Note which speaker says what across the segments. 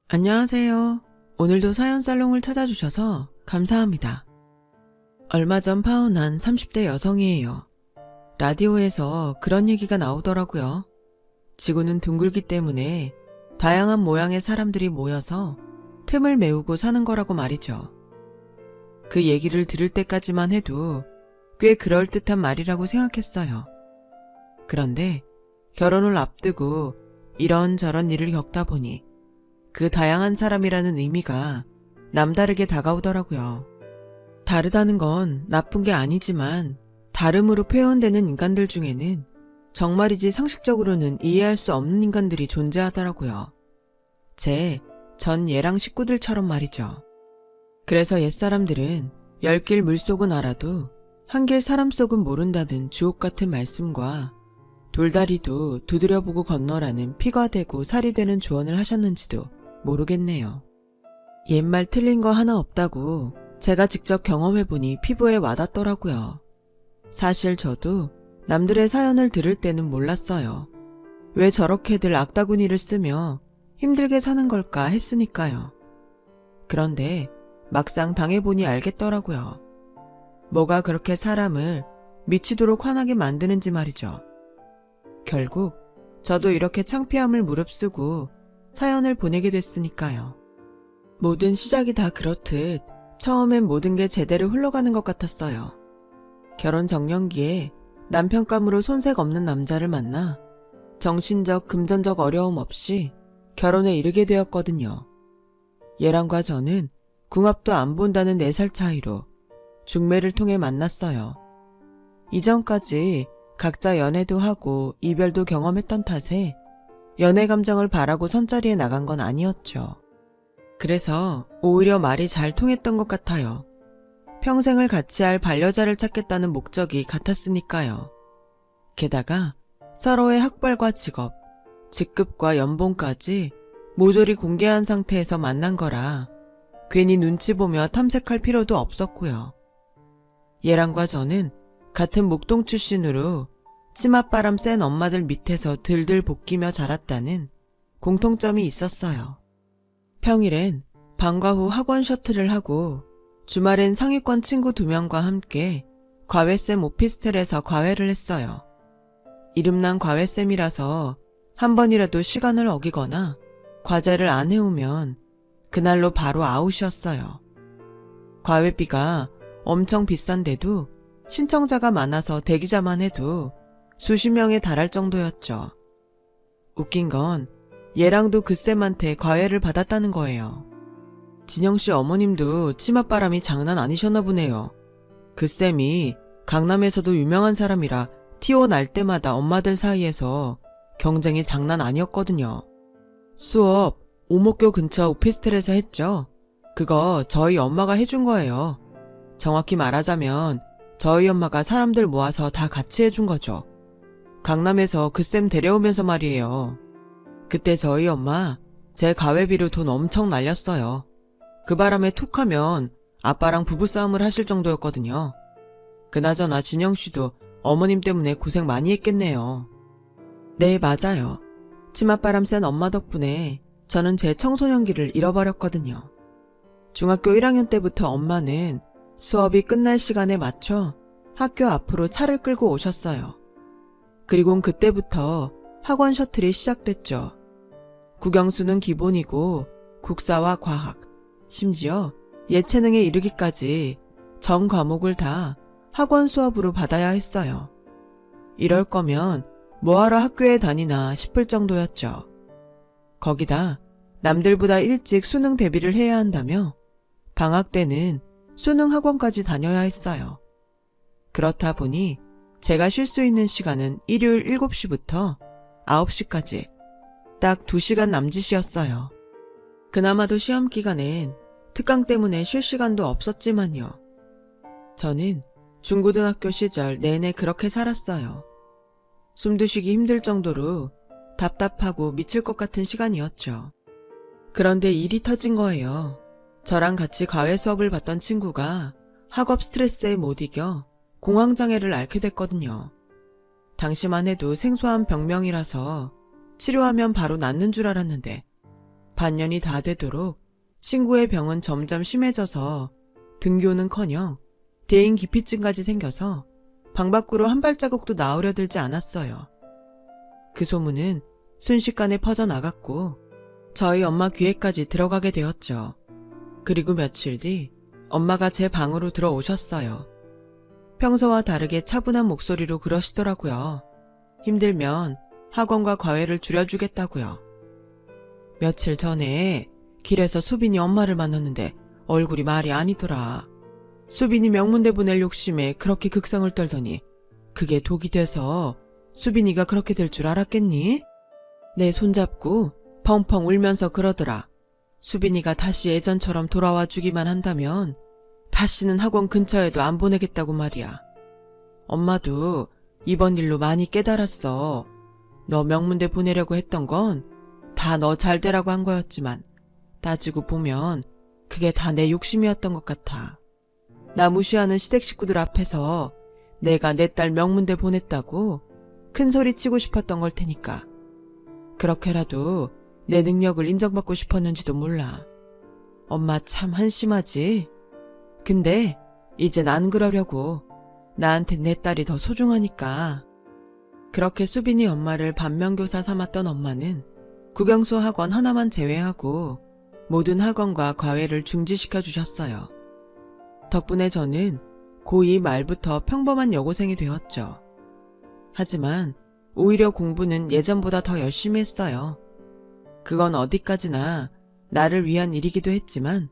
Speaker 1: 안녕하세요. 오늘도 사연 살롱을 찾아주셔서 감사합니다. 얼마 전 파혼한 30대 여성이에요. 라디오에서 그런 얘기가 나오더라고요. 지구는 둥글기 때문에 다양한 모양의 사람들이 모여서 틈을 메우고 사는 거라고 말이죠. 그 얘기를 들을 때까지만 해도 꽤 그럴듯한 말이라고 생각했어요. 그런데 결혼을 앞두고 이런저런 일을 겪다 보니 그 다양한 사람이라는 의미가 남다르게 다가오더라고요. 다르다는 건 나쁜 게 아니지만 다름으로 표현되는 인간들 중에는 정말이지 상식적으로는 이해할 수 없는 인간들이 존재하더라고요. 제 전 얘랑 식구들처럼 말이죠. 그래서 옛사람들은 열길 물속은 알아도 한길 사람 속은 모른다는 주옥같은 말씀과 돌다리도 두드려보고 건너라는 피가 되고 살이 되는 조언을 하셨는지도 모르겠네요. 옛말 틀린 거 하나 없다고 제가 직접 경험해보니 피부에 와닿더라고요. 사실 저도 남들의 사연을 들을 때는 몰랐어요. 왜 저렇게들 악다구니를 쓰며 힘들게 사는 걸까 했으니까요. 그런데 막상 당해보니 알겠더라고요. 뭐가 그렇게 사람을 미치도록 화나게 만드는지 말이죠. 결국 저도 이렇게 창피함을 무릅쓰고 사연을 보내게 됐으니까요. 모든 시작이 다 그렇듯 처음엔 모든 게 제대로 흘러가는 것 같았어요. 결혼 정년기에 남편감으로 손색 없는 남자를 만나 정신적, 금전적 어려움 없이 결혼에 이르게 되었거든요. 얘랑과 저는 궁합도 안 본다는 4살 차이로 중매를 통해 만났어요. 이전까지 각자 연애도 하고 이별도 경험했던 탓에 연애 감정을 바라고 선자리에 나간 건 아니었죠. 그래서 오히려 말이 잘 통했던 것 같아요. 평생을 같이 할 반려자를 찾겠다는 목적이 같았으니까요. 게다가 서로의 학벌과 직업, 직급과 연봉까지 모조리 공개한 상태에서 만난 거라 괜히 눈치 보며 탐색할 필요도 없었고요. 얘랑과 저는 같은 목동 출신으로 치맛바람 센 엄마들 밑에서 들들 볶이며 자랐다는 공통점이 있었어요. 평일엔 방과 후 학원 셔틀을 하고 주말엔 상위권 친구 2명과 함께 과외쌤 오피스텔에서 과외를 했어요. 이름난 과외쌤이라서 한 번이라도 시간을 어기거나 과제를 안 해오면 그날로 바로 아웃이었어요. 과외비가 엄청 비싼데도 신청자가 많아서 대기자만 해도 수십 명에 달할 정도였죠. 웃긴 건 얘랑도 그 쌤한테 과외를 받았다는 거예요. 진영씨 어머님도 치맛바람이 장난 아니셨나 보네요. 그 쌤이 강남에서도 유명한 사람이라 티오 날 때마다 엄마들 사이에서 경쟁이 장난 아니었거든요. 수업 오목교 근처 오피스텔에서 했죠. 그거 저희 엄마가 해준 거예요. 정확히 말하자면 저희 엄마가 사람들 모아서 다 같이 해준 거죠. 강남에서 그 쌤 데려오면서 말이에요. 그때 저희 엄마 제 과외비로 돈 엄청 날렸어요. 그 바람에 툭하면 아빠랑 부부싸움을 하실 정도였거든요. 그나저나 진영씨도 어머님 때문에 고생 많이 했겠네요. 네, 맞아요. 치맛바람 센 엄마 덕분에 저는 제 청소년기를 잃어버렸거든요. 중학교 1학년 때부터 엄마는 수업이 끝날 시간에 맞춰 학교 앞으로 차를 끌고 오셨어요. 그리곤 그때부터 학원 셔틀이 시작됐죠. 국영수는 기본이고 국사와 과학, 심지어 예체능에 이르기까지 전 과목을 다 학원 수업으로 받아야 했어요. 이럴 거면 뭐하러 학교에 다니나 싶을 정도였죠. 거기다 남들보다 일찍 수능 대비를 해야 한다며 방학 때는 수능 학원까지 다녀야 했어요. 그렇다 보니 제가 쉴 수 있는 시간은 일요일 7시부터 9시까지 딱 2시간 남짓이었어요. 그나마도 시험 기간엔 특강 때문에 쉴 시간도 없었지만요. 저는 중고등학교 시절 내내 그렇게 살았어요. 숨도 쉬기 힘들 정도로 답답하고 미칠 것 같은 시간이었죠. 그런데 일이 터진 거예요. 저랑 같이 과외 수업을 받던 친구가 학업 스트레스에 못 이겨 공황장애를 앓게 됐거든요. 당시만 해도 생소한 병명이라서 치료하면 바로 낫는 줄 알았는데 반년이 다 되도록 친구의 병은 점점 심해져서 등교는커녕 대인 기피증까지 생겨서 방 밖으로 한 발자국도 나오려 들지 않았어요. 그 소문은 순식간에 퍼져나갔고 저희 엄마 귀에까지 들어가게 되었죠. 그리고 며칠 뒤 엄마가 제 방으로 들어오셨어요. 평소와 다르게 차분한 목소리로 그러시더라고요. 힘들면 학원과 과외를 줄여주겠다고요. 며칠 전에 길에서 수빈이 엄마를 만났는데 얼굴이 말이 아니더라. 수빈이 명문대 보낼 욕심에 그렇게 극성을 떨더니 그게 독이 돼서 수빈이가 그렇게 될 줄 알았겠니? 내 손잡고 펑펑 울면서 그러더라. 수빈이가 다시 예전처럼 돌아와 주기만 한다면 다시는 학원 근처에도 안 보내겠다고 말이야. 엄마도 이번 일로 많이 깨달았어. 너 명문대 보내려고 했던 건 다 너 잘 되라고 한 거였지만 따지고 보면 그게 다 내 욕심이었던 것 같아. 나 무시하는 시댁 식구들 앞에서 내가 내 딸 명문대 보냈다고 큰 소리 치고 싶었던 걸 테니까. 그렇게라도 내 능력을 인정받고 싶었는지도 몰라. 엄마 참 한심하지? 근데 이젠 안 그러려고. 나한텐 내 딸이 더 소중하니까. 그렇게 수빈이 엄마를 반면교사 삼았던 엄마는 국영수 학원 하나만 제외하고 모든 학원과 과외를 중지시켜 주셨어요. 덕분에 저는 고2 말부터 평범한 여고생이 되었죠. 하지만 오히려 공부는 예전보다 더 열심히 했어요. 그건 어디까지나 나를 위한 일이기도 했지만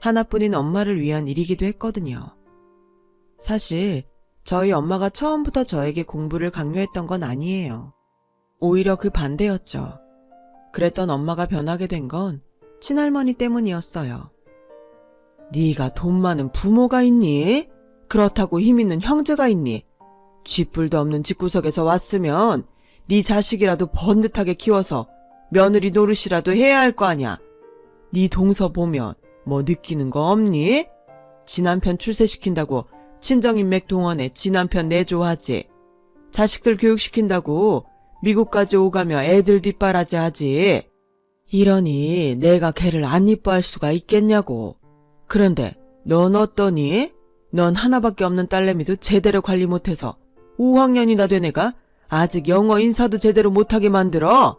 Speaker 1: 하나뿐인 엄마를 위한 일이기도 했거든요. 사실 저희 엄마가 처음부터 저에게 공부를 강요했던 건 아니에요. 오히려 그 반대였죠. 그랬던 엄마가 변하게 된 건 친할머니 때문이었어요. 네가 돈 많은 부모가 있니? 그렇다고 힘 있는 형제가 있니? 쥐뿔도 없는 집구석에서 왔으면 네 자식이라도 번듯하게 키워서 며느리 노릇이라도 해야 할 거 아냐. 네 동서 보면 뭐 느끼는 거 없니? 지남편 출세시킨다고 친정인맥 동원해 지남편 내조하지. 자식들 교육시킨다고 미국까지 오가며 애들 뒷바라지 하지. 이러니 내가 걔를 안 이뻐할 수가 있겠냐고. 그런데 넌 어떠니? 넌 하나밖에 없는 딸내미도 제대로 관리 못해서 5학년이나 된 애가 아직 영어 인사도 제대로 못하게 만들어.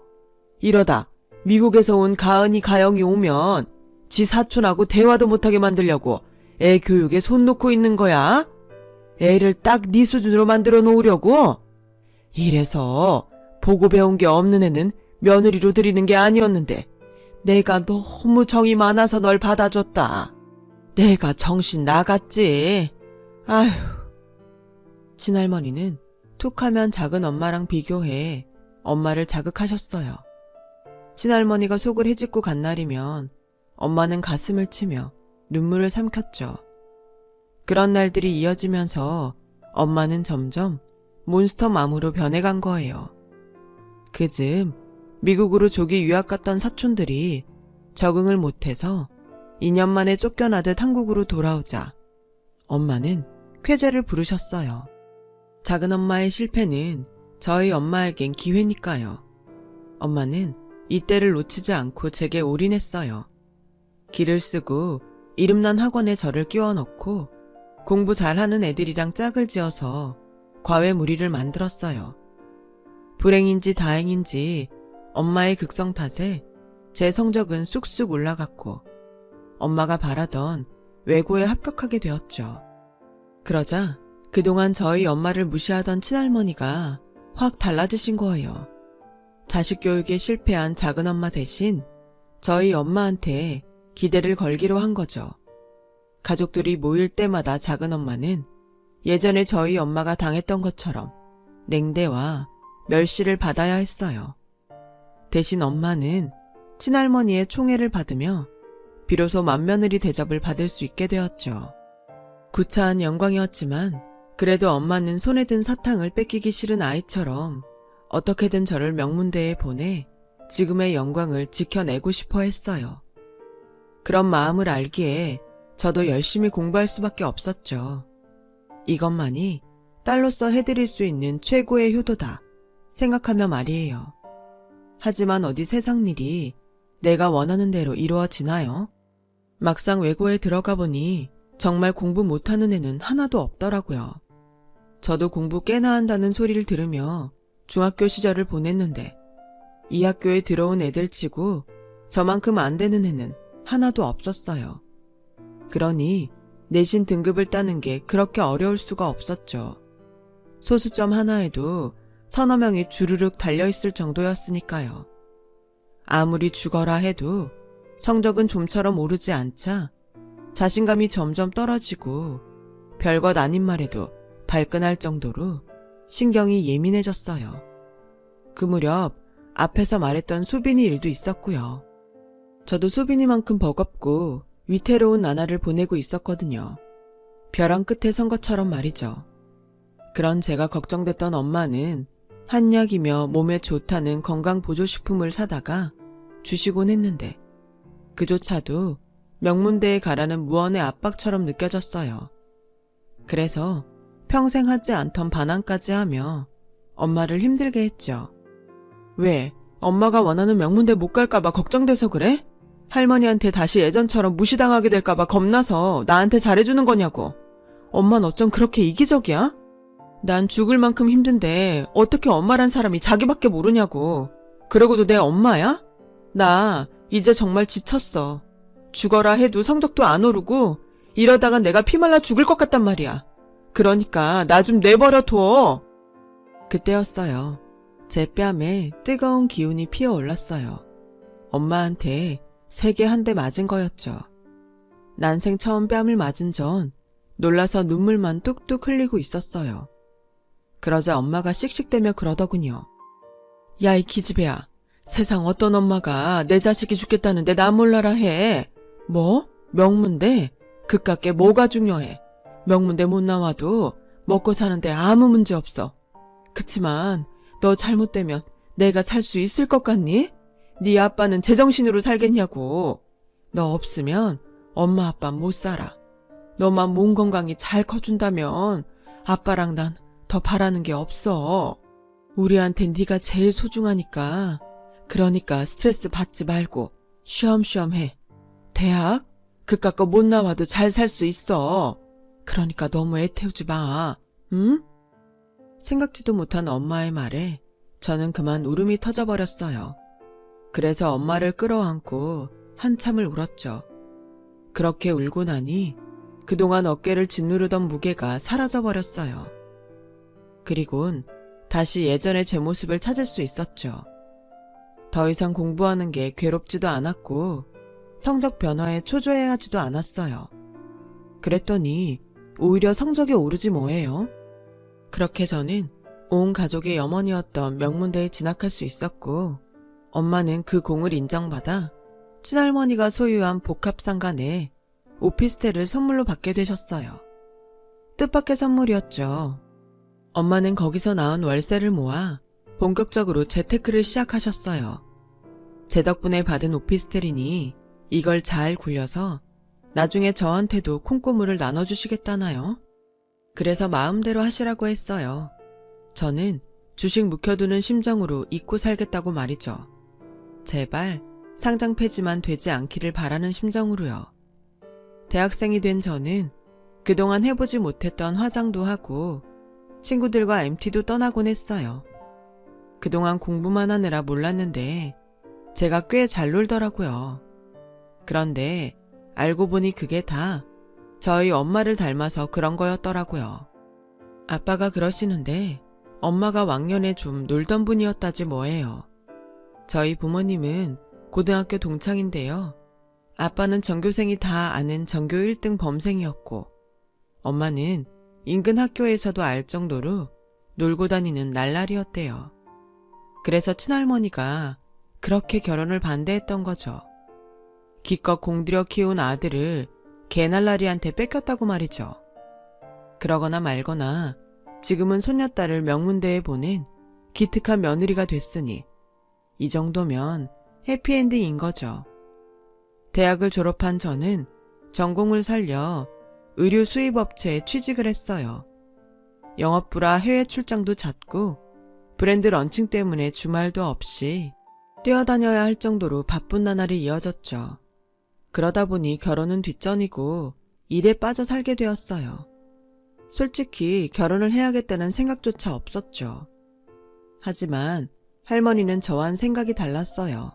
Speaker 1: 이러다 미국에서 온 가은이 가영이 오면 지 사촌하고 대화도 못하게 만들려고 애 교육에 손 놓고 있는 거야? 애를 딱 네 수준으로 만들어 놓으려고? 이래서 보고 배운 게 없는 애는 며느리로 들이는 게 아니었는데 내가 너무 정이 많아서 널 받아줬다. 내가 정신 나갔지. 아휴. 친할머니는 툭하면 작은 엄마랑 비교해 엄마를 자극하셨어요. 친할머니가 속을 헤집고 간 날이면 엄마는 가슴을 치며 눈물을 삼켰죠. 그런 날들이 이어지면서 엄마는 점점 몬스터맘으로 변해간 거예요. 그즈음 미국으로 조기 유학 갔던 사촌들이 적응을 못해서 2년 만에 쫓겨나듯 한국으로 돌아오자 엄마는 쾌재를 부르셨어요. 작은 엄마의 실패는 저희 엄마에겐 기회니까요. 엄마는 이때를 놓치지 않고 제게 올인했어요. 기를 쓰고 이름난 학원에 저를 끼워 넣고 공부 잘하는 애들이랑 짝을 지어서 과외 무리를 만들었어요. 불행인지 다행인지 엄마의 극성 탓에 제 성적은 쑥쑥 올라갔고 엄마가 바라던 외고에 합격하게 되었죠. 그러자 그동안 저희 엄마를 무시하던 친할머니가 확 달라지신 거예요. 자식 교육에 실패한 작은 엄마 대신 저희 엄마한테 기대를 걸기로 한 거죠. 가족들이 모일 때마다 작은 엄마는 예전에 저희 엄마가 당했던 것처럼 냉대와 멸시를 받아야 했어요. 대신 엄마는 친할머니의 총애를 받으며 비로소 맏며느리 대접을 받을 수 있게 되었죠. 구차한 영광이었지만 그래도 엄마는 손에 든 사탕을 뺏기기 싫은 아이처럼 어떻게든 저를 명문대에 보내 지금의 영광을 지켜내고 싶어 했어요. 그런 마음을 알기에 저도 열심히 공부할 수밖에 없었죠. 이것만이 딸로서 해드릴 수 있는 최고의 효도다 생각하며 말이에요. 하지만 어디 세상 일이 내가 원하는 대로 이루어지나요? 막상 외고에 들어가 보니 정말 공부 못하는 애는 하나도 없더라고요. 저도 공부 꽤나 한다는 소리를 들으며 중학교 시절을 보냈는데 이 학교에 들어온 애들 치고 저만큼 안 되는 애는 하나도 없었어요. 그러니 내신 등급을 따는 게 그렇게 어려울 수가 없었죠. 소수점 하나에도 서너 명이 주르륵 달려있을 정도였으니까요. 아무리 죽어라 해도 성적은 좀처럼 오르지 않자 자신감이 점점 떨어지고 별것 아닌 말에도 발끈할 정도로 신경이 예민해졌어요. 그 무렵 앞에서 말했던 수빈이 일도 있었고요. 저도 수빈이만큼 버겁고 위태로운 나날을 보내고 있었거든요. 벼랑 끝에 선 것처럼 말이죠. 그런 제가 걱정됐던 엄마는 한약이며 몸에 좋다는 건강보조식품을 사다가 주시곤 했는데 그조차도 명문대에 가라는 무언의 압박처럼 느껴졌어요. 그래서 평생 하지 않던 반항까지 하며 엄마를 힘들게 했죠. 왜? 엄마가 원하는 명문대 못 갈까봐 걱정돼서 그래? 할머니한테 다시 예전처럼 무시당하게 될까봐 겁나서 나한테 잘해주는 거냐고. 엄만 어쩜 그렇게 이기적이야? 난 죽을 만큼 힘든데 어떻게 엄마란 사람이 자기밖에 모르냐고. 그러고도 내 엄마야? 나 이제 정말 지쳤어. 죽어라 해도 성적도 안 오르고 이러다가 내가 피말라 죽을 것 같단 말이야. 그러니까 나 좀 내버려 둬. 그때였어요. 제 뺨에 뜨거운 기운이 피어올랐어요. 엄마한테 세게 한 대 맞은 거였죠. 난생 처음 뺨을 맞은 전 놀라서 눈물만 뚝뚝 흘리고 있었어요. 그러자 엄마가 씩씩대며 그러더군요. 야, 이 기집애야. 세상 어떤 엄마가 내 자식이 죽겠다는데 나 몰라라 해. 뭐? 명문대? 그깟게 뭐가 중요해. 명문대 못 나와도 먹고 사는데 아무 문제 없어. 그치만 너 잘못되면 내가 살 수 있을 것 같니? 네 아빠는 제정신으로 살겠냐고. 너 없으면 엄마 아빠 못 살아. 너만 몸 건강히 잘 커준다면 아빠랑 난 더 바라는 게 없어. 우리한텐 네가 제일 소중하니까. 그러니까 스트레스 받지 말고 쉬엄쉬엄 해. 대학? 그깟 거 못 나와도 잘 살 수 있어. 그러니까 너무 애태우지 마. 응? 생각지도 못한 엄마의 말에 저는 그만 울음이 터져버렸어요. 그래서 엄마를 끌어안고 한참을 울었죠. 그렇게 울고 나니 그동안 어깨를 짓누르던 무게가 사라져버렸어요. 그리곤 다시 예전의 제 모습을 찾을 수 있었죠. 더 이상 공부하는 게 괴롭지도 않았고 성적 변화에 초조해하지도 않았어요. 그랬더니 오히려 성적이 오르지 뭐예요. 그렇게 저는 온 가족의 염원이었던 명문대에 진학할 수 있었고 엄마는 그 공을 인정받아 친할머니가 소유한 복합상가 내 오피스텔을 선물로 받게 되셨어요. 뜻밖의 선물이었죠. 엄마는 거기서 나온 월세를 모아 본격적으로 재테크를 시작하셨어요. 제 덕분에 받은 오피스텔이니 이걸 잘 굴려서 나중에 저한테도 콩고물을 나눠주시겠다나요? 그래서 마음대로 하시라고 했어요. 저는 주식 묵혀두는 심정으로 잊고 살겠다고 말이죠. 제발 상장 폐지만 되지 않기를 바라는 심정으로요. 대학생이 된 저는 그동안 해보지 못했던 화장도 하고 친구들과 MT도 떠나곤 했어요. 그동안 공부만 하느라 몰랐는데 제가 꽤 잘 놀더라고요. 그런데 알고 보니 그게 다 저희 엄마를 닮아서 그런 거였더라고요. 아빠가 그러시는데 엄마가 왕년에 좀 놀던 분이었다지 뭐예요. 저희 부모님은 고등학교 동창인데요. 아빠는 전교생이 다 아는 전교 1등 범생이었고 엄마는 인근 학교에서도 알 정도로 놀고 다니는 날라리였대요. 그래서 친할머니가 그렇게 결혼을 반대했던 거죠. 기껏 공들여 키운 아들을 개날라리한테 뺏겼다고 말이죠. 그러거나 말거나 지금은 손녀딸을 명문대에 보낸 기특한 며느리가 됐으니 이 정도면 해피엔딩인 거죠. 대학을 졸업한 저는 전공을 살려 의류 수입업체에 취직을 했어요. 영업부라 해외 출장도 잦고 브랜드 런칭 때문에 주말도 없이 뛰어다녀야 할 정도로 바쁜 나날이 이어졌죠. 그러다 보니 결혼은 뒷전이고 일에 빠져 살게 되었어요. 솔직히 결혼을 해야겠다는 생각조차 없었죠. 하지만 할머니는 저와는 생각이 달랐어요.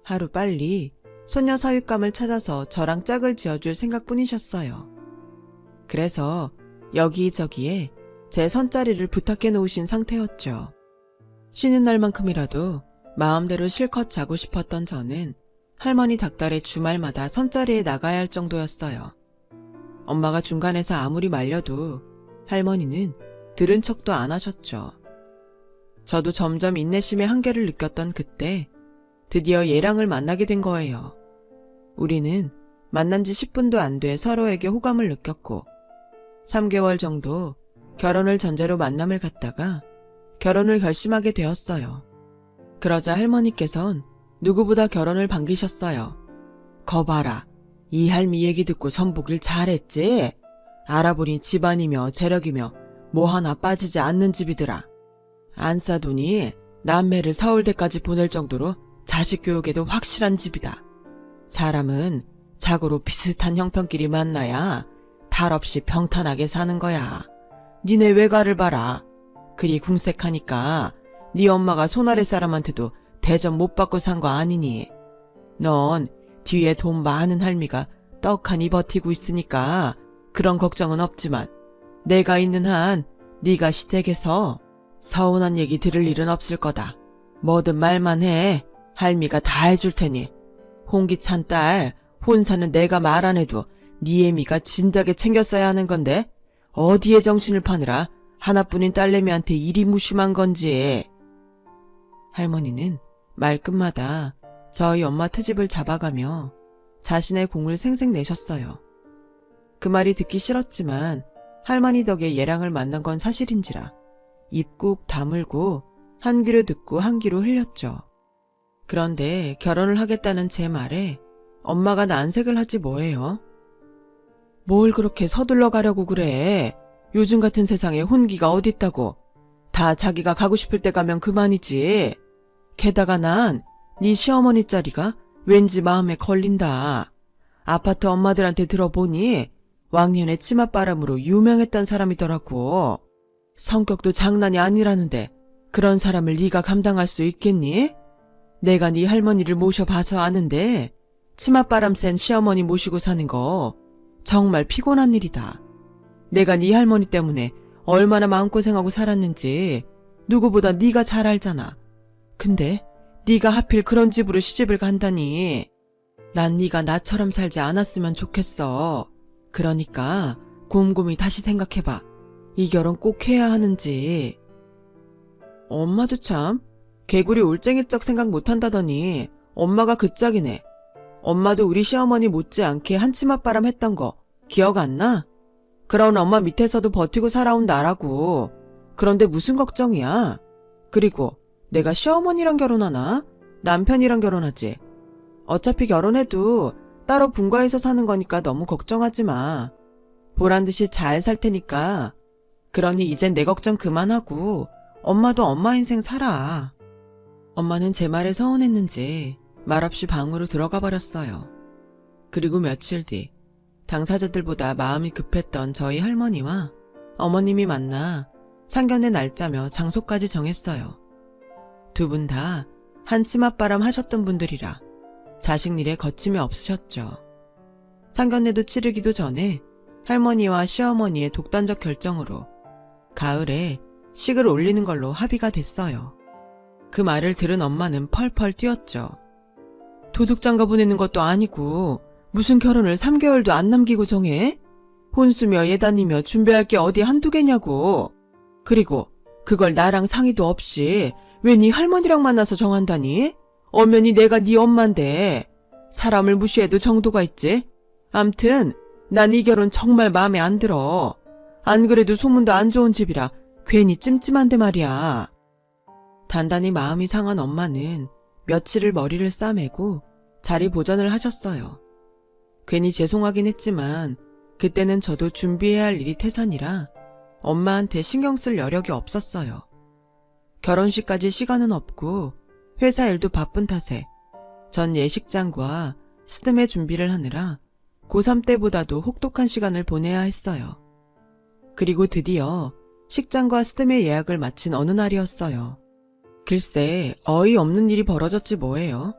Speaker 1: 하루빨리 소녀 사윗감을 찾아서 저랑 짝을 지어줄 생각뿐이셨어요. 그래서 여기저기에 제 선자리를 부탁해 놓으신 상태였죠. 쉬는 날만큼이라도 마음대로 실컷 자고 싶었던 저는 할머니 닭달의 주말마다 선자리에 나가야 할 정도였어요. 엄마가 중간에서 아무리 말려도 할머니는 들은 척도 안 하셨죠. 저도 점점 인내심의 한계를 느꼈던 그때 드디어 예랑을 만나게 된 거예요. 우리는 만난 지 10분도 안 돼 서로에게 호감을 느꼈고 3개월 정도 결혼을 전제로 만남을 갖다가 결혼을 결심하게 되었어요. 그러자 할머니께선 누구보다 결혼을 반기셨어요. 거봐라, 이 할미 얘기 듣고 선보길 잘했지? 알아보니 집안이며 재력이며 뭐 하나 빠지지 않는 집이더라. 안 싸두니 남매를 서울대까지 보낼 정도로 자식 교육에도 확실한 집이다. 사람은 자고로 비슷한 형편끼리 만나야 탈 없이 평탄하게 사는 거야. 니네 외가를 봐라. 그리 궁색하니까 네 엄마가 손아래 사람한테도 대접 못 받고 산 거 아니니. 넌 뒤에 돈 많은 할미가 떡하니 버티고 있으니까 그런 걱정은 없지만 내가 있는 한 네가 시댁에서 서운한 얘기 들을 일은 없을 거다. 뭐든 말만 해. 할미가 다 해줄 테니. 홍기찬 딸 혼사는 내가 말 안 해도 네 애미가 진작에 챙겼어야 하는 건데 어디에 정신을 파느라 하나뿐인 딸내미한테 일이 무심한 건지. 할머니는 말끝마다 저희 엄마 트집을 잡아가며 자신의 공을 생생 내셨어요. 그 말이 듣기 싫었지만 할머니 덕에 예랑을 만난 건 사실인지라 입 꾹 다물고 한 귀로 듣고 한 귀로 흘렸죠. 그런데 결혼을 하겠다는 제 말에 엄마가 난색을 하지 뭐예요? 뭘 그렇게 서둘러 가려고 그래. 요즘 같은 세상에 혼기가 어딨다고. 다 자기가 가고 싶을 때 가면 그만이지. 게다가 난 네 시어머니 자리가 왠지 마음에 걸린다. 아파트 엄마들한테 들어보니 왕년에 치맛바람으로 유명했던 사람이더라고. 성격도 장난이 아니라는데 그런 사람을 네가 감당할 수 있겠니? 내가 네 할머니를 모셔봐서 아는데 치맛바람 센 시어머니 모시고 사는 거 정말 피곤한 일이다. 내가 네 할머니 때문에 얼마나 마음고생하고 살았는지 누구보다 네가 잘 알잖아. 근데 네가 하필 그런 집으로 시집을 간다니. 난 네가 나처럼 살지 않았으면 좋겠어. 그러니까 곰곰이 다시 생각해봐. 이 결혼 꼭 해야 하는지. 엄마도 참 개구리 올챙이적 생각 못한다더니 엄마가 그 짝이네. 엄마도 우리 시어머니 못지않게 한치맛바람 했던 거 기억 안 나? 그런 엄마 밑에서도 버티고 살아온 나라고. 그런데 무슨 걱정이야? 그리고 내가 시어머니랑 결혼하나? 남편이랑 결혼하지. 어차피 결혼해도 따로 분가해서 사는 거니까 너무 걱정하지 마. 보란듯이 잘 살 테니까. 그러니 이젠 내 걱정 그만하고 엄마도 엄마 인생 살아. 엄마는 제 말에 서운했는지 말없이 방으로 들어가 버렸어요. 그리고 며칠 뒤 당사자들보다 마음이 급했던 저희 할머니와 어머님이 만나 상견례 날짜며 장소까지 정했어요. 두 분 다 한치맛바람 하셨던 분들이라 자식 일에 거침이 없으셨죠. 상견례도 치르기도 전에 할머니와 시어머니의 독단적 결정으로 가을에 식을 올리는 걸로 합의가 됐어요. 그 말을 들은 엄마는 펄펄 뛰었죠. 도둑장가 보내는 것도 아니고 무슨 결혼을 3개월도 안 남기고 정해? 혼수며 예단이며 준비할 게 어디 한두 개냐고. 그리고 그걸 나랑 상의도 없이 왜 네 할머니랑 만나서 정한다니? 엄연히 내가 네 엄만데 사람을 무시해도 정도가 있지? 암튼 난 이 결혼 정말 마음에 안 들어. 안 그래도 소문도 안 좋은 집이라 괜히 찜찜한데 말이야. 단단히 마음이 상한 엄마는 며칠을 머리를 싸매고 자리 보전을 하셨어요. 괜히 죄송하긴 했지만 그때는 저도 준비해야 할 일이 태산이라 엄마한테 신경 쓸 여력이 없었어요. 결혼식까지 시간은 없고 회사 일도 바쁜 탓에 전 예식장과 스드메 준비를 하느라 고3 때보다도 혹독한 시간을 보내야 했어요. 그리고 드디어 식장과 스드메 예약을 마친 어느 날이었어요. 글쎄, 어이없는 일이 벌어졌지 뭐예요.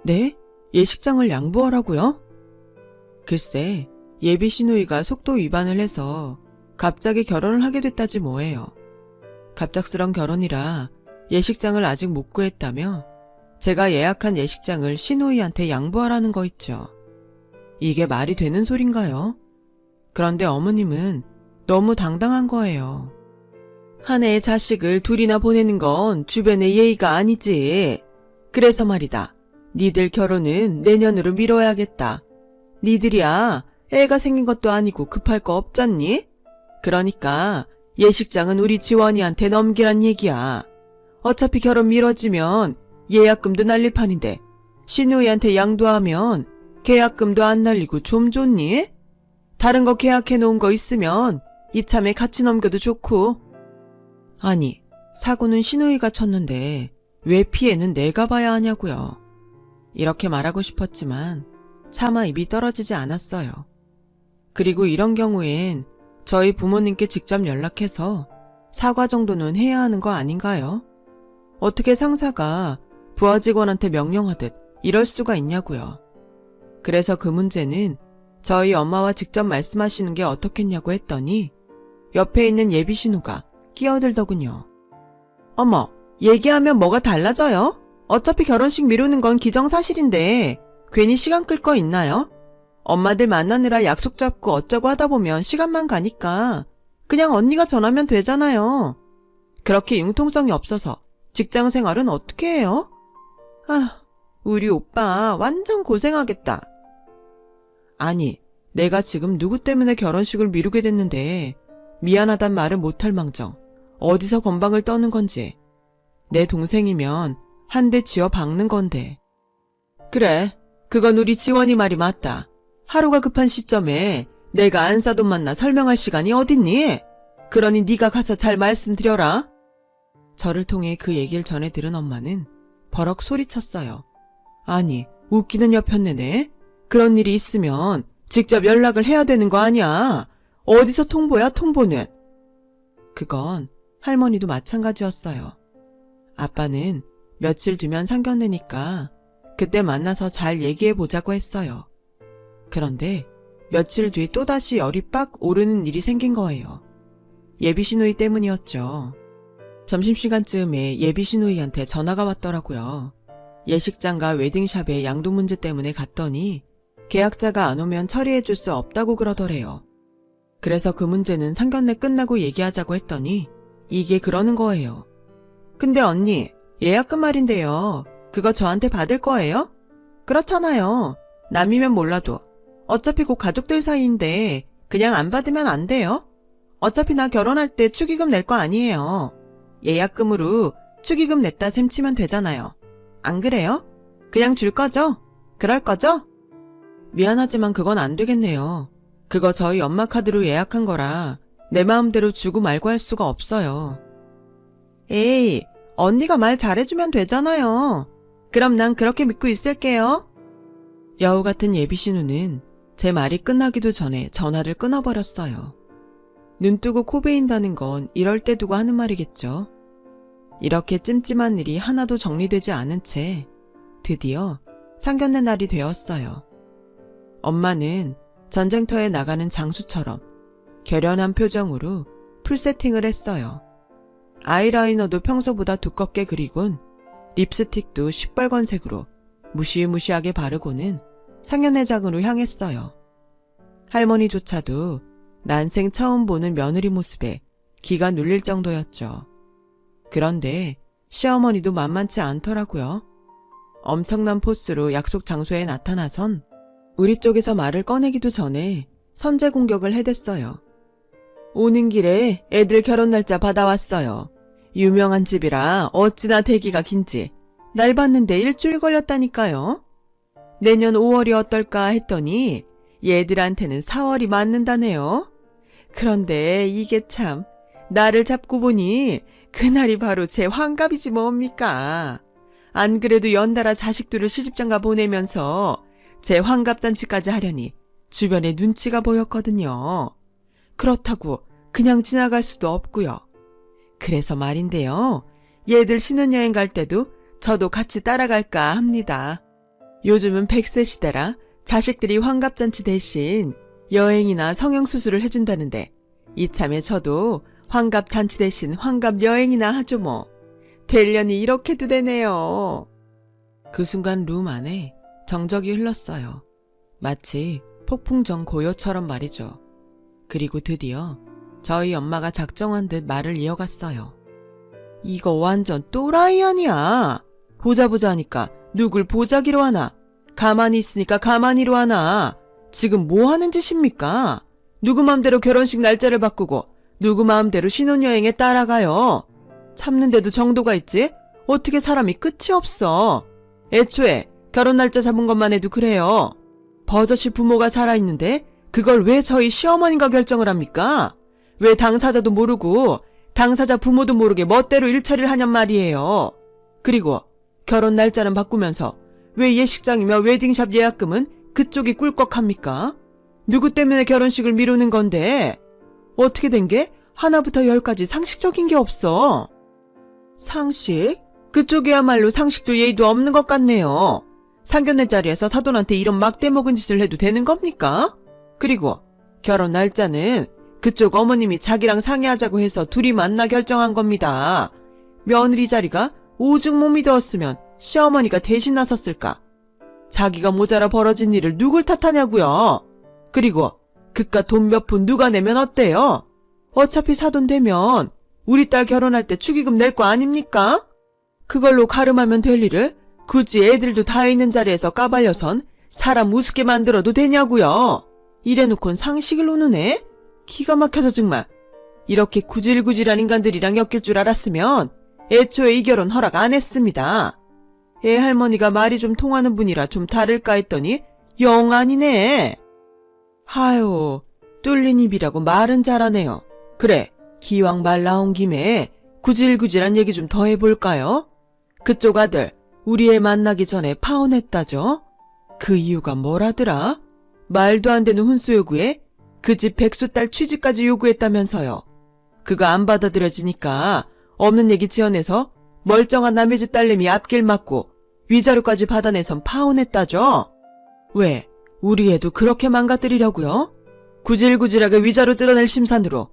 Speaker 1: 네? 예식장을 양보하라고요? 글쎄, 예비 시누이가 속도 위반을 해서 갑자기 결혼을 하게 됐다지 뭐예요. 갑작스런 결혼이라 예식장을 아직 못 구했다며 제가 예약한 예식장을 시누이한테 양보하라는 거 있죠. 이게 말이 되는 소린가요? 그런데 어머님은 너무 당당한 거예요. 한 해의 자식을 둘이나 보내는 건 주변의 예의가 아니지. 그래서 말이다. 니들 결혼은 내년으로 미뤄야겠다. 니들이야 애가 생긴 것도 아니고 급할 거 없잖니? 그러니까 예식장은 우리 지원이한테 넘기란 얘기야. 어차피 결혼 미뤄지면 예약금도 날릴 판인데 시누이한테 양도하면 계약금도 안 날리고 좀 좋니? 다른 거 계약해 놓은 거 있으면 이참에 같이 넘겨도 좋고. 아니, 사고는 시누이가 쳤는데 왜 피해는 내가 봐야 하냐고요. 이렇게 말하고 싶었지만 차마 입이 떨어지지 않았어요. 그리고 이런 경우엔 저희 부모님께 직접 연락해서 사과 정도는 해야 하는 거 아닌가요? 어떻게 상사가 부하 직원한테 명령하듯 이럴 수가 있냐고요. 그래서 그 문제는 저희 엄마와 직접 말씀하시는 게 어떻겠냐고 했더니 옆에 있는 예비 신우가 끼어들더군요. 어머, 얘기하면 뭐가 달라져요? 어차피 결혼식 미루는 건 기정사실인데 괜히 시간 끌 거 있나요? 엄마들 만나느라 약속 잡고 어쩌고 하다 보면 시간만 가니까 그냥 언니가 전하면 되잖아요. 그렇게 융통성이 없어서 직장 생활은 어떻게 해요? 아, 우리 오빠 완전 고생하겠다. 아니, 내가 지금 누구 때문에 결혼식을 미루게 됐는데 미안하단 말을 못할 망정 어디서 건방을 떠는 건지. 내 동생이면 한 대 쥐어 박는 건데. 그래, 그건 우리 지원이 말이 맞다. 하루가 급한 시점에 내가 안사돈 만나 설명할 시간이 어딨니? 그러니 네가 가서 잘 말씀드려라. 저를 통해 그 얘기를 전해 들은 엄마는 버럭 소리쳤어요. 아니, 웃기는 옆였네네. 그런 일이 있으면 직접 연락을 해야 되는 거 아니야. 어디서 통보야, 통보는. 그건 할머니도 마찬가지였어요. 아빠는 며칠 뒤면 상견례니까 그때 만나서 잘 얘기해보자고 했어요. 그런데 며칠 뒤 또다시 열이 빡 오르는 일이 생긴 거예요. 예비 시누이 때문이었죠. 점심시간쯤에 예비 시누이한테 전화가 왔더라고요. 예식장과 웨딩샵의 양도 문제 때문에 갔더니 계약자가 안 오면 처리해줄 수 없다고 그러더래요. 그래서 그 문제는 상견례 끝나고 얘기하자고 했더니 이게 그러는 거예요. 근데 언니, 예약금 말인데요. 그거 저한테 받을 거예요? 그렇잖아요. 남이면 몰라도 어차피 곧 가족들 사이인데 그냥 안 받으면 안 돼요? 어차피 나 결혼할 때 축의금 낼 거 아니에요. 예약금으로 축의금 냈다 셈 치면 되잖아요. 안 그래요? 그냥 줄 거죠? 그럴 거죠? 미안하지만 그건 안 되겠네요. 그거 저희 엄마 카드로 예약한 거라 내 마음대로 주고 말고 할 수가 없어요. 에이, 언니가 말 잘해주면 되잖아요. 그럼 난 그렇게 믿고 있을게요. 여우 같은 예비 신우는 제 말이 끝나기도 전에 전화를 끊어버렸어요. 눈 뜨고 코 베인다는 건 이럴 때 두고 하는 말이겠죠. 이렇게 찜찜한 일이 하나도 정리되지 않은 채 드디어 상견례 날이 되었어요. 엄마는 전쟁터에 나가는 장수처럼 결연한 표정으로 풀세팅을 했어요. 아이라이너도 평소보다 두껍게 그리곤 립스틱도 시뻘건색으로 무시무시하게 바르고는 상견례장으로 향했어요. 할머니조차도 난생 처음 보는 며느리 모습에 기가 눌릴 정도였죠. 그런데 시어머니도 만만치 않더라고요. 엄청난 포스로 약속 장소에 나타나선 우리 쪽에서 말을 꺼내기도 전에 선제 공격을 해댔어요. 오는 길에 애들 결혼 날짜 받아왔어요. 유명한 집이라 어찌나 대기가 긴지 날 봤는데 일주일 걸렸다니까요. 내년 5월이 어떨까 했더니 얘들한테는 4월이 맞는다네요. 그런데 이게 참 날을 잡고 보니 그날이 바로 제 환갑이지 뭡니까. 안 그래도 연달아 자식들을 시집장가 보내면서 제 환갑잔치까지 하려니 주변에 눈치가 보였거든요. 그렇다고 그냥 지나갈 수도 없고요. 그래서 말인데요. 얘들 신혼여행 갈 때도 저도 같이 따라갈까 합니다. 요즘은 100세 시대라 자식들이 환갑잔치 대신 여행이나 성형수술을 해준다는데 이참에 저도 환갑잔치 대신 환갑여행이나 하죠 뭐. 되려니 이렇게도 되네요. 그 순간 룸 안에 정적이 흘렀어요. 마치 폭풍 전 고요처럼 말이죠. 그리고 드디어 저희 엄마가 작정한 듯 말을 이어갔어요. 이거 완전 또라이 아니야. 보자 하니까 누굴 보자기로 하나. 가만히 있으니까 가만히로 하나. 지금 뭐 하는 짓입니까? 누구 맘대로 결혼식 날짜를 바꾸고 누구 마음대로 신혼여행에 따라가요. 참는데도 정도가 있지? 어떻게 사람이 끝이 없어. 애초에 결혼 날짜 잡은 것만 해도 그래요. 버젓이 부모가 살아있는데 그걸 왜 저희 시어머니가 결정을 합니까? 왜 당사자도 모르고 당사자 부모도 모르게 멋대로 일처리를 하냔 말이에요. 그리고 결혼 날짜는 바꾸면서 왜 예식장이며 웨딩샵 예약금은 그쪽이 꿀꺽합니까? 누구 때문에 결혼식을 미루는 건데? 어떻게 된 게 하나부터 열까지 상식적인 게 없어. 상식? 그쪽이야말로 상식도 예의도 없는 것 같네요. 상견례 자리에서 사돈한테 이런 막대 먹은 짓을 해도 되는 겁니까? 그리고 결혼 날짜는 그쪽 어머님이 자기랑 상의하자고 해서 둘이 만나 결정한 겁니다. 며느리 자리가 오죽 못 믿었으면 시어머니가 대신 나섰을까? 자기가 모자라 벌어진 일을 누굴 탓하냐고요. 그리고 그깟 돈 몇 푼 누가 내면 어때요? 어차피 사돈 되면 우리 딸 결혼할 때 축의금 낼 거 아닙니까? 그걸로 가름하면 될 일을 굳이 애들도 다 있는 자리에서 까발려선 사람 우습게 만들어도 되냐고요. 이래놓곤 상식을 노느네? 기가 막혀서 정말. 이렇게 구질구질한 인간들이랑 엮일 줄 알았으면 애초에 이 결혼 허락 안 했습니다. 애 할머니가 말이 좀 통하는 분이라 좀 다를까 했더니 영 아니네. 하요, 뚫린 입이라고 말은 잘하네요. 그래, 기왕 말 나온 김에 구질구질한 얘기 좀 더 해볼까요? 그쪽 아들 우리 애 만나기 전에 파혼했다죠? 그 이유가 뭐라더라? 말도 안 되는 혼수 요구에 그 집 백수딸 취직까지 요구했다면서요. 그거 안 받아들여지니까 없는 얘기 지어내서 멀쩡한 남의 집 딸내미 앞길 막고 위자료까지 받아내선 파혼했다죠? 왜? 우리 애도 그렇게 망가뜨리려고요? 구질구질하게 위자료 뜯어낼 심산으로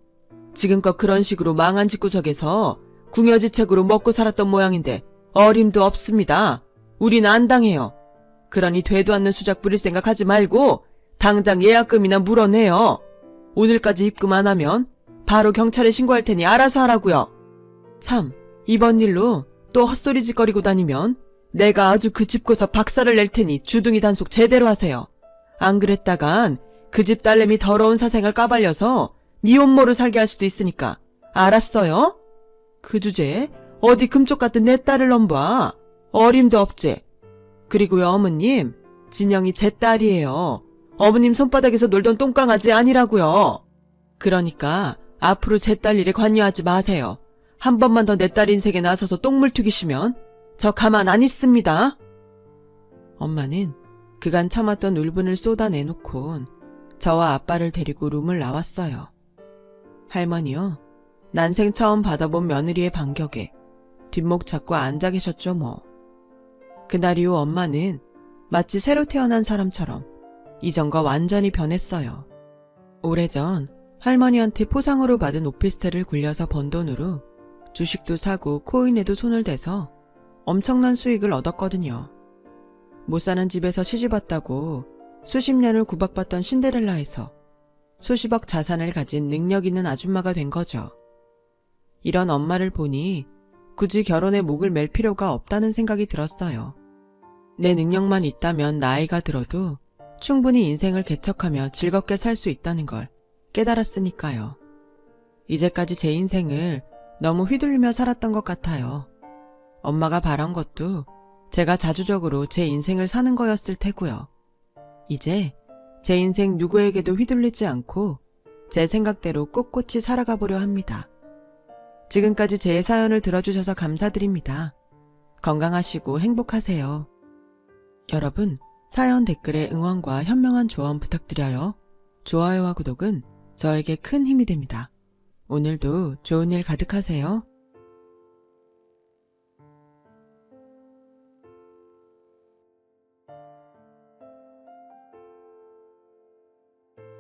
Speaker 1: 지금껏 그런 식으로 망한 집구석에서 궁여지책으로 먹고 살았던 모양인데 어림도 없습니다. 우린 안 당해요. 그러니 되도 않는 수작 부릴 생각하지 말고 당장 예약금이나 물어내요. 오늘까지 입금 안 하면 바로 경찰에 신고할 테니 알아서 하라고요. 참, 이번 일로 또 헛소리 짓거리고 다니면 내가 아주 그 집고서 박살을 낼 테니 주둥이 단속 제대로 하세요. 안 그랬다간 그 집 딸내미 더러운 사생을 까발려서 미혼모를 살게 할 수도 있으니까 알았어요? 그 주제에 어디 금쪽 같은 내 딸을 넘봐. 어림도 없지. 그리고요 어머님, 진영이 제 딸이에요. 어머님 손바닥에서 놀던 똥강아지 아니라고요. 그러니까 앞으로 제 딸 일에 관여하지 마세요. 한 번만 더 내 딸 인생에 나서서 똥물 튀기시면 저 가만 안 있습니다. 엄마는 그간 참았던 울분을 쏟아내놓곤 저와 아빠를 데리고 룸을 나왔어요. 할머니요, 난생 처음 받아본 며느리의 반격에 뒷목 잡고 앉아 계셨죠 뭐. 그날 이후 엄마는 마치 새로 태어난 사람처럼 이전과 완전히 변했어요. 오래전 할머니한테 포상으로 받은 오피스텔을 굴려서 번 돈으로 주식도 사고 코인에도 손을 대서 엄청난 수익을 얻었거든요. 못 사는 집에서 시집왔다고 수십 년을 구박받던 신데렐라에서 수십억 자산을 가진 능력 있는 아줌마가 된 거죠. 이런 엄마를 보니 굳이 결혼에 목을 맬 필요가 없다는 생각이 들었어요. 내 능력만 있다면 나이가 들어도 충분히 인생을 개척하며 즐겁게 살 수 있다는 걸 깨달았으니까요. 이제까지 제 인생을 너무 휘둘리며 살았던 것 같아요. 엄마가 바란 것도 제가 자주적으로 제 인생을 사는 거였을 테고요. 이제 제 인생 누구에게도 휘둘리지 않고 제 생각대로 꼿꼿이 살아가 보려 합니다. 지금까지 제 사연을 들어주셔서 감사드립니다. 건강하시고 행복하세요. 여러분, 사연 댓글에 응원과 현명한 조언 부탁드려요. 좋아요와 구독은 저에게 큰 힘이 됩니다. 오늘도 좋은 일 가득하세요.